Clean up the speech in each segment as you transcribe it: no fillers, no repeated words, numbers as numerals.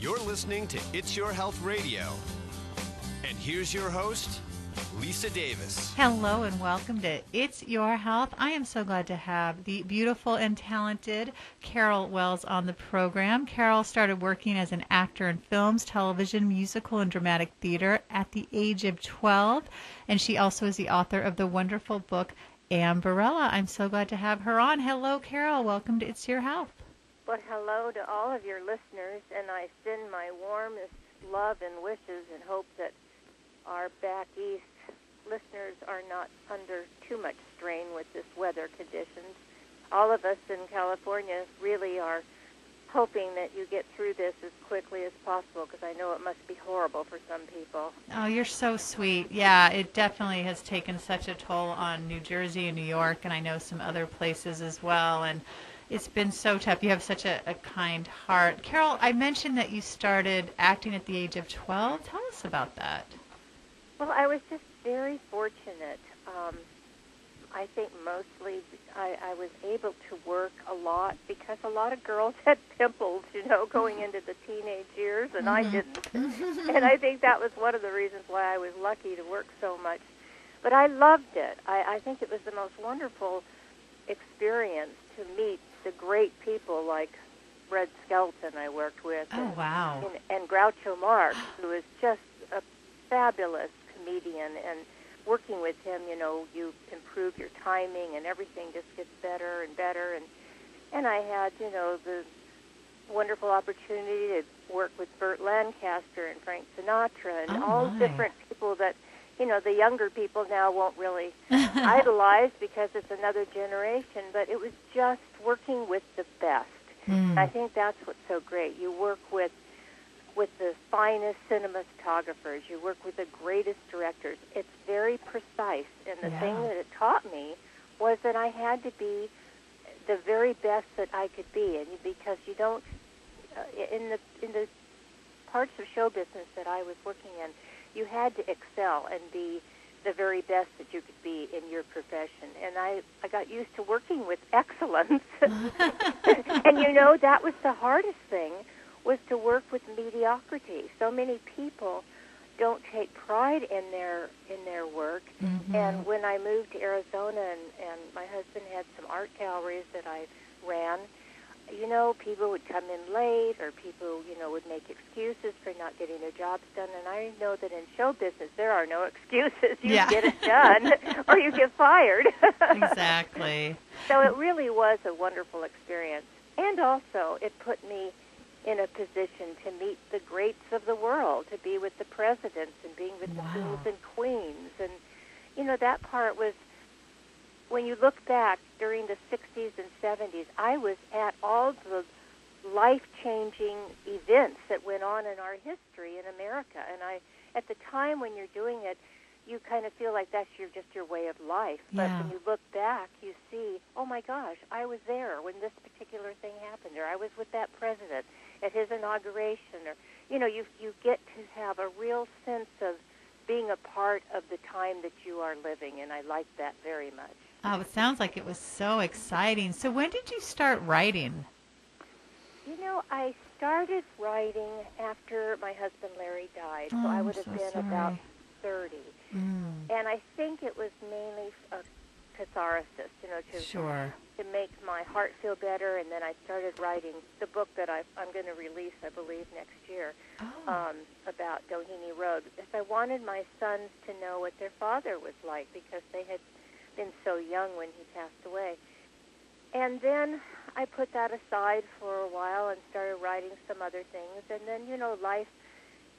You're listening to It's Your Health Radio. And here's your host, Lisa Davis. Hello and welcome to It's Your Health. I am so glad to have the beautiful and talented Carole Wells on the program. Carole started working as an actor in films, television, musical, and dramatic theater at the age of 12. And she also is the author of the wonderful book, Amberella. I'm so glad to have her on. Hello, Carole. Welcome to It's Your Health. Well, hello to all of your listeners, and I send my warmest love and wishes and hope that our back east listeners are not under too much strain with this weather conditions. All of us in California really are hoping that you get through this as quickly as possible, because I know it must be horrible for some people. Oh, you're so sweet. Yeah, it definitely has taken such a toll on New Jersey and New York, and I know some other places as well, and it's been so tough. You have such a kind heart. Carole, I mentioned that you started acting at the age of 12. Tell us about that. Well, I was just very fortunate. I think mostly I was able to work a lot because a lot of girls had pimples, going into the teenage years, and I didn't. And I think that was one of the reasons why I was lucky to work so much. But I loved it. I think it was the most wonderful experience to meet the great people like Red Skelton I worked with. Oh, wow. And Groucho Marx, who is just a fabulous comedian, and working with him, you improve your timing and everything just gets better and better. And I had, the wonderful opportunity to work with Burt Lancaster and Frank Sinatra and all different people that, the younger people now won't really idolize because it's another generation, but it was just working with the best. I think that's what's so great. You work with the finest cinematographers. You work with the greatest directors. It's very precise, and the thing that it taught me was that I had to be the very best that I could be, and because you don't in the parts of show business that I was working in, you had to excel and be the very best that you could be in your profession. And I got used to working with excellence. And that was the hardest thing, was to work with mediocrity. So many people don't take pride in their work. And when I moved to Arizona and my husband had some art galleries that I ran, people would come in late, or people, would make excuses for not getting their jobs done. And I know that in show business, there are no excuses. You get it done, or you get fired. Exactly. So it really was a wonderful experience. And also, it put me in a position to meet the greats of the world, to be with the presidents and being with the kings and queens. And, that part was, when you look back during the 60s and 70s, I was at all the life-changing events that went on in our history in America. And at the time when you're doing it, you kind of feel like that's just your way of life. But when you look back, you see, oh my gosh, I was there when this particular thing happened, or I was with that president at his inauguration, or, you get to have a real sense of being a part of the time that you are living, and I like that very much. Oh, it sounds like it was so exciting. So when did you start writing? I started writing after my husband Larry died, so I would have been about 30. And I think it was mainly a catharsis, to make my heart feel better. And then I started writing the book that I'm going to release, I believe, next year, about Doheny Road, because I wanted my sons to know what their father was like, because they had been so young when he passed away. And then I put that aside for a while and started writing some other things. And then,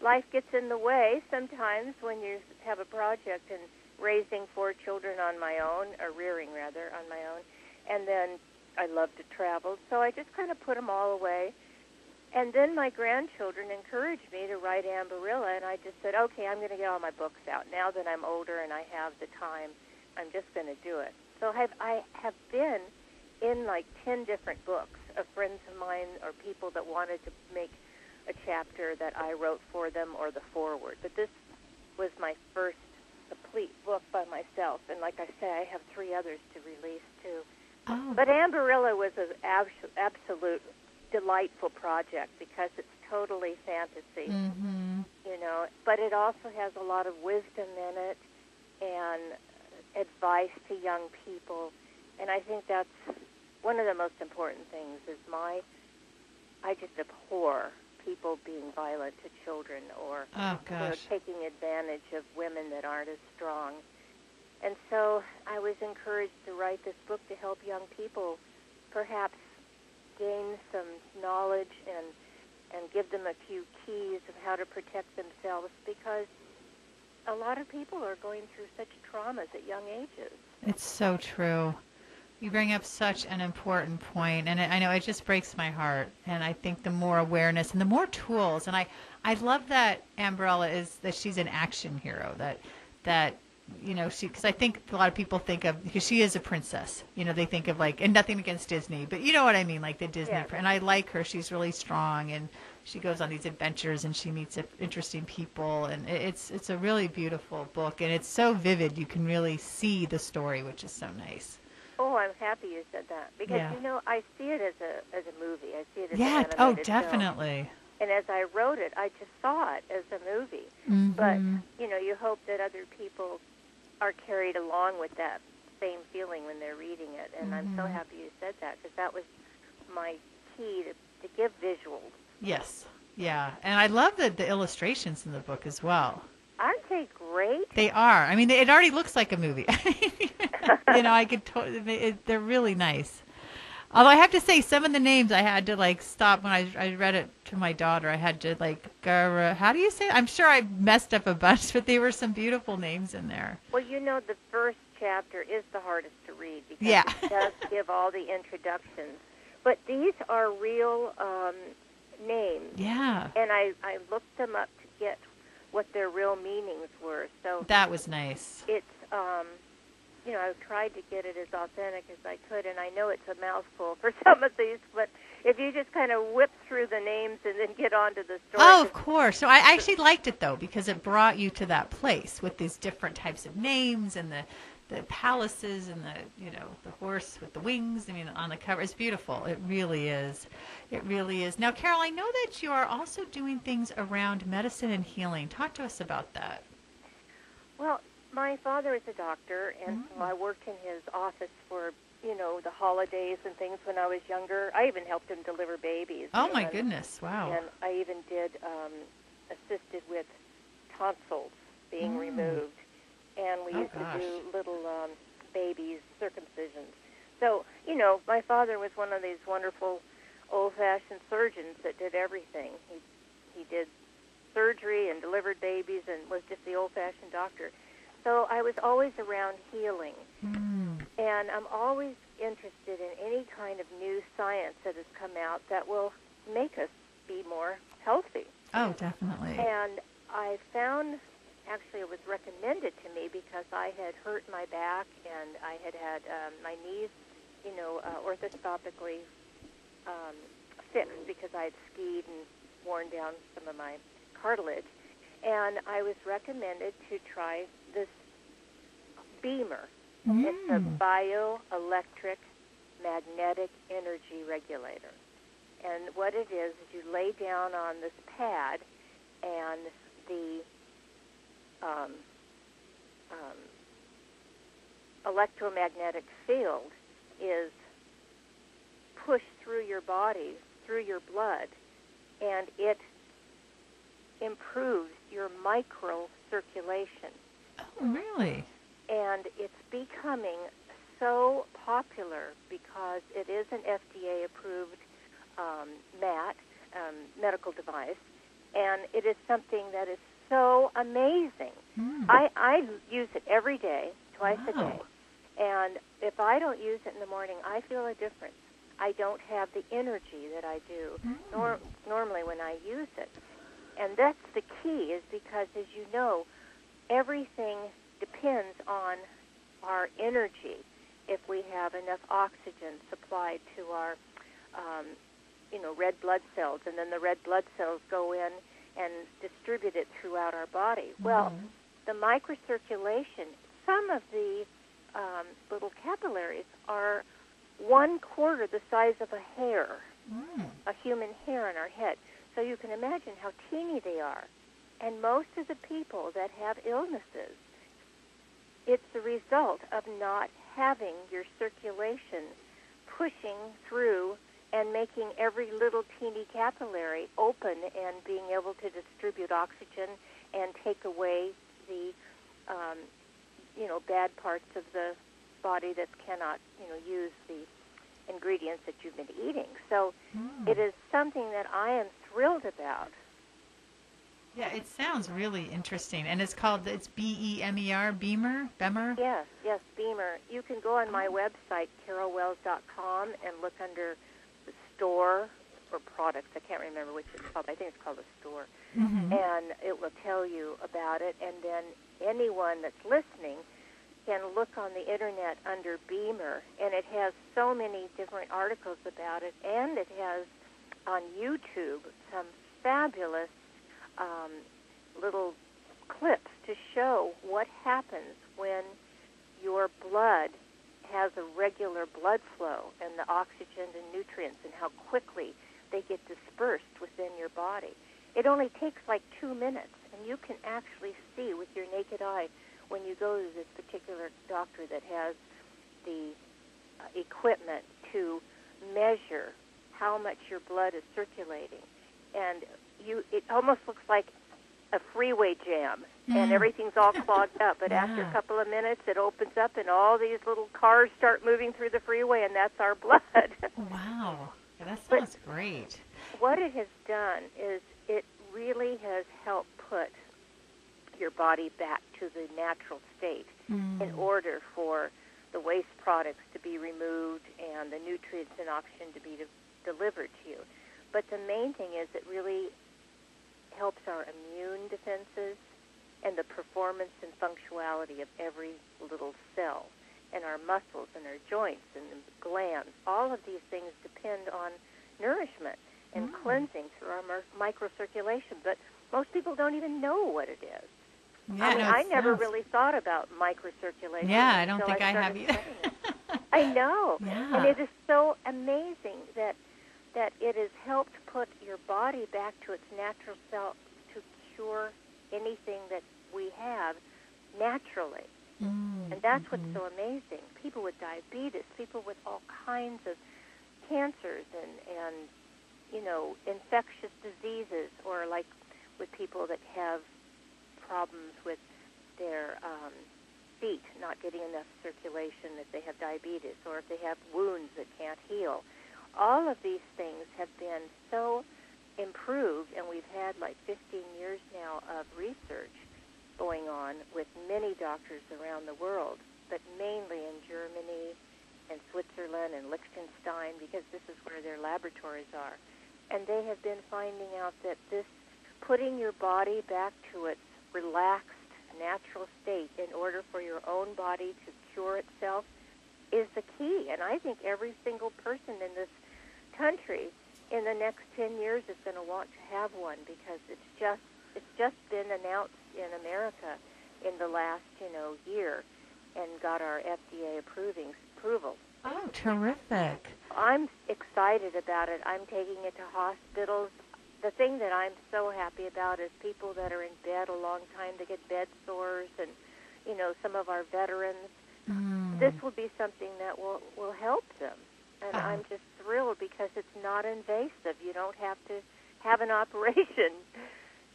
life gets in the way sometimes when you have a project, and raising 4 children on my own, or rearing rather on my own. And then I love to travel, so I just kind of put them all away. And then my grandchildren encouraged me to write Amberella, and I just said, okay, I'm going to get all my books out. Now that I'm older and I have the time, I'm just going to do it. So I have been in like 10 different books of friends of mine or people that wanted to make a chapter that I wrote for them, or the foreword. But this was my first complete book by myself. And like I say, I have 3 others to release too. But Amberella was an absolute delightful project because it's totally fantasy, Mm-hmm. you know, but it also has a lot of wisdom in it and advice to young people. And I think that's one of the most important things is I just abhor people being violent to children or Oh, you know, gosh. taking advantage of women that aren't as strong. And so I was encouraged to write this book to help young people perhaps gain some knowledge and give them a few keys of how to protect themselves, because a lot of people are going through such traumas at young ages. It's so true. You bring up such an important point, and I know it just breaks my heart. And I think the more awareness and the more tools, and I love that Umbrella is that she's an action hero. That you know, because I think a lot of people think of, because she is a princess. You know, they think of like, and nothing against Disney, but you know what I mean, like the Disney. Yeah. And I like her. She's really strong, and she goes on these adventures, and she meets interesting people, and it's a really beautiful book, and it's so vivid. You can really see the story, which is so nice. Oh, I'm happy you said that, because Yeah. you know, I see it as a movie. I see it as Yeah. an Oh, animated film. definitely. And as I wrote it, I just saw it as a movie. Mm-hmm. But you know, you hope that other people are carried along with that same feeling when they're reading it. And I'm so happy you said that, because that was my key to give visuals. Yes. Yeah. And I love the illustrations in the book as well. Aren't they great? They are. I mean, it already looks like a movie. You know, I could they're really nice. Although I have to say, some of the names I had to like stop when I read it to my daughter. I had to like, how do you say it? I'm sure I messed up a bunch, but there were some beautiful names in there. Well, you know, the first chapter is the hardest to read, because Yeah. it does give all the introductions. But these are real names. Yeah. And I looked them up to get what their real meanings were. So That was nice. it's, you know, I tried to get it as authentic as I could, and I know it's a mouthful for some of these, but if you just kind of whip through the names and then get on to the story. Oh, of course. So I actually liked it, though, because it brought you to that place with these different types of names and the palaces and the horse with the wings. I mean, on the cover. It's beautiful. It really is. It really is. Now, Carole, I know that you are also doing things around medicine and healing. Talk to us about that. Well, my father is a doctor, and so I worked in his office for, you know, the holidays and things when I was younger. I even helped him deliver babies. Oh, my goodness. Wow. And I even did assisted with tonsils being removed. And we used to do little babies' circumcisions. So, you know, my father was one of these wonderful old-fashioned surgeons that did everything. He did surgery and delivered babies and was just the old-fashioned doctor. So I was always around healing. And I'm always interested in any kind of new science that has come out that will make us be more healthy. Oh, definitely. And I found, actually it was recommended to me because I had hurt my back and I had my knees, you know, orthoscopically fixed because I had skied and worn down some of my cartilage. And I was recommended to try this Beamer. It's a bioelectric magnetic energy regulator. And what it is you lay down on this pad, and the electromagnetic field is pushed through your body, through your blood, and it improves your microcirculation. Oh, really? And it's becoming so popular because it is an FDA-approved medical device, and it is something that is so amazing. I use it every day, twice a day, and if I don't use it in the morning, I feel a difference. I don't have the energy that I do normally when I use it. And that's the key, is because, as you know, everything depends on our energy. If we have enough oxygen supplied to our, red blood cells, and then the red blood cells go in and distribute it throughout our body. Well, the microcirculation, some of the little capillaries are 1/4 the size of a hair, a human hair on our head. So you can imagine how teeny they are. And most of the people that have illnesses, it's the result of not having your circulation pushing through and making every little teeny capillary open and being able to distribute oxygen and take away the, bad parts of the body that cannot, use the ingredients that you've been eating. So it is something that I am thrilled about. Yeah, it sounds really interesting. And it's B-E-M-E-R, Beamer? Yes, Beamer. You can go on my website, carolewells.com, and look under the store or products. I can't remember which it's called. I think it's called the store. Mm-hmm. And it will tell you about it. And then anyone that's listening can look on the Internet under Beamer, and it has so many different articles about it. And it has on YouTube some fabulous little clips to show what happens when your blood has a regular blood flow and the oxygen and nutrients and how quickly they get dispersed within your body. It only takes like 2 minutes, and you can actually see with your naked eye when you go to this particular doctor that has the equipment to measure how much your blood is circulating. And it almost looks like a freeway jam, and everything's all clogged up. But after a couple of minutes, it opens up, and all these little cars start moving through the freeway, and that's our blood. Wow. That sounds great. What it has done is it really has helped put your body back to the natural state in order for the waste products to be removed and the nutrients and oxygen to be delivered to you. But the main thing is it really helps our immune defenses and the performance and functionality of every little cell, and our muscles and our joints and the glands. All of these things depend on nourishment and cleansing through our microcirculation, but most people don't even know what it is. Yeah, I never really thought about microcirculation. Yeah, I don't think I have either. I know. Yeah. And it is so amazing that it has helped put your body back to its natural self to cure anything that we have naturally. And that's what's so amazing. People with diabetes, people with all kinds of cancers and infectious diseases, or like with people that have problems with their feet not getting enough circulation if they have diabetes, or if they have wounds that can't heal. All of these things have been so improved, and we've had like 15 years now of research going on with many doctors around the world, but mainly in Germany and Switzerland and Liechtenstein, because this is where their laboratories are. And they have been finding out that this putting your body back to its relaxed, natural state in order for your own body to cure itself is the key. And I think every single person in this country in the next 10 years is going to want to have one, because it's just been announced in America in the last year and got our FDA approval. Oh, terrific. I'm excited about it. I'm taking it to hospitals. The thing that I'm so happy about is people that are in bed a long time, they get bed sores, and some of our veterans. This will be something that will help them. And I'm just thrilled because it's not invasive. You don't have to have an operation.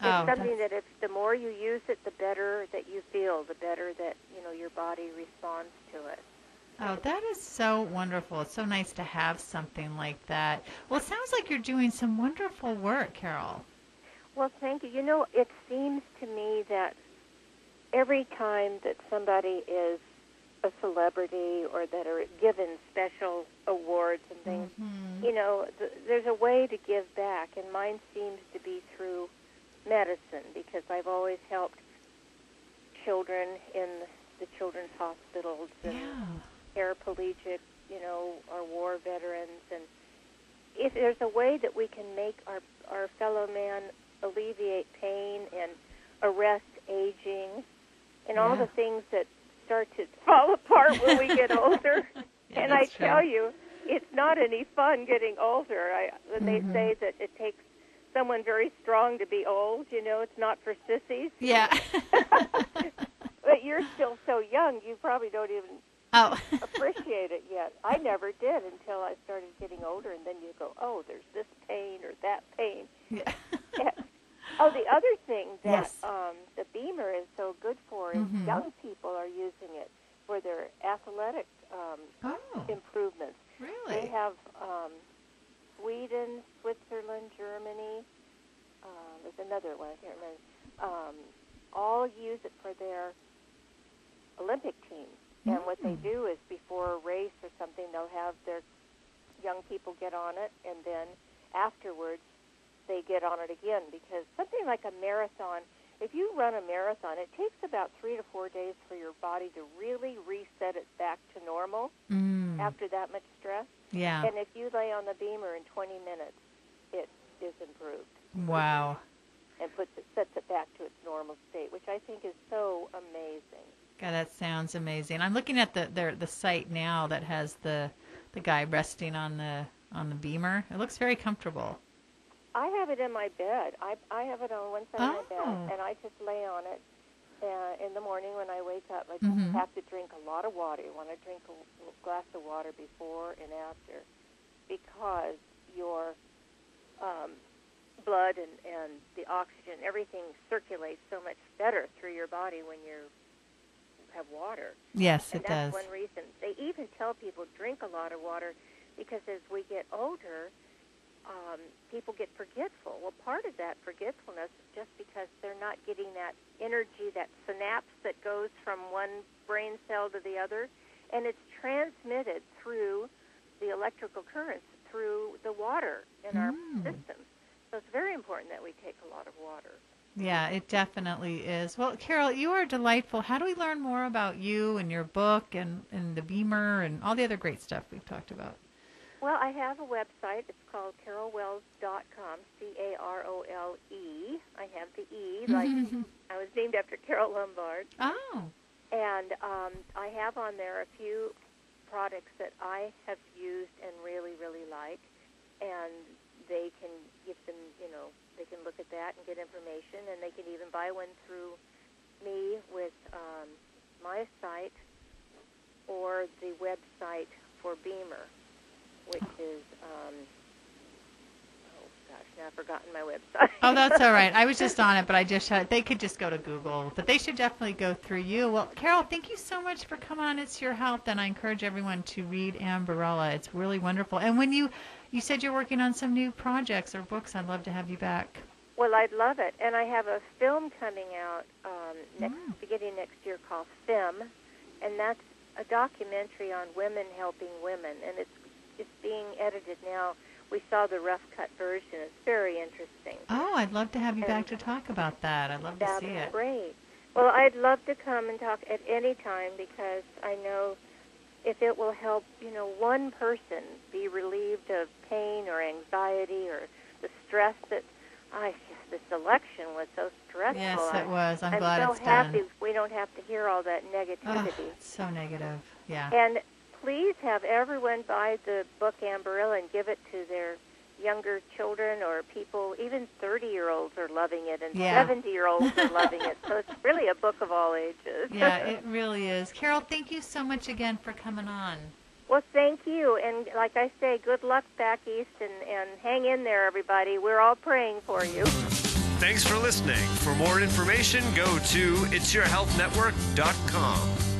It's something that the more you use it, the better that you feel, the better that your body responds to it. Oh, that is so wonderful. It's so nice to have something like that. Well, it sounds like you're doing some wonderful work, Carole. Well, thank you. It seems to me that every time that somebody is a celebrity or that are given special awards and things, there's a way to give back, and mine seems to be through medicine, because I've always helped children in the children's hospitals and paraplegic, our war veterans. And if there's a way that we can make our fellow man alleviate pain and arrest aging and all the things that start to fall apart when we get older. And I tell you, it's not any fun getting older. When they say that it takes someone very strong to be old. It's not for sissies. Yeah. But you're still so young, you probably don't even appreciate it yet. I never did until I started getting older, and then you go, oh, there's this pain or that pain. Yeah. Oh, the other thing that Yes. the Beamer is so good for is young people are using it for their athletic improvements. Really? They have Sweden, Switzerland, Germany. There's another one, I can't remember. All use it for their Olympic teams. And what they do is before a race or something, they'll have their young people get on it, and then afterwards they get on it again, because something like a marathon, if you run a marathon, it takes about 3 to 4 days for your body to really reset it back to normal after that much stress. Yeah. And if you lay on the Beamer in 20 minutes, it is improved. Wow. And sets it back to its normal state, which I think is so amazing. God, that sounds amazing. I'm looking at the site now that has the guy resting on the Beamer. It looks very comfortable. I have it in my bed. I have it on one side of my bed, and I just lay on it in the morning when I wake up. I just have to drink a lot of water. You want to drink a glass of water before and after, because your blood and the oxygen, everything circulates so much better through your body when you have water. Yes, and it that's does. one reason. They even tell people drink a lot of water, because as we get older, people get forgetful. Well, part of that forgetfulness is just because they're not getting that energy, that synapse that goes from one brain cell to the other, and it's transmitted through the electrical currents, through the water in our system. So it's very important that we take a lot of water. Yeah, it definitely is. Well, Carole, you are delightful. How do we learn more about you and your book and the Beamer and all the other great stuff we've talked about? Well, I have a website. It's called carolewells.com, Carole. I have the E, like I was named after Carole Lombard. Oh. And I have on there a few products that I have used and really, really like. And they can give them, they can look at that and get information, and they can even buy one through me with my site or the website for Beamer, which is, now I've forgotten my website. Oh, that's all right. I was just on it, but I just had it. They could just go to Google, but they should definitely go through you. Well, Carole, thank you so much for coming on It's Your Health, and I encourage everyone to read Amberella. It's really wonderful. And when you said you're working on some new projects or books, I'd love to have you back. Well, I'd love it. And I have a film coming out beginning next year called FEM, and that's a documentary on women helping women, and it's being edited now. We saw the rough cut version. It's very interesting. Oh, I'd love to have you back to talk about that. I'd love to see it. That's great. Well, I'd love to come and talk at any time, because I know if it will help, one person be relieved of pain or anxiety or the stress that, this election was so stressful. Yes, it was. I'm glad so it's done. happy we don't have to hear all that negativity. Oh, it's so negative. Yeah. And please have everyone buy the book Amberella and give it to their younger children or people. Even 30-year-olds are loving it, and 70-year-olds are loving it. So it's really a book of all ages. Yeah, it really is. Carole, thank you so much again for coming on. Well, thank you. And like I say, good luck back east, and hang in there, everybody. We're all praying for you. Thanks for listening. For more information, go to itsyourhealthnetwork.com.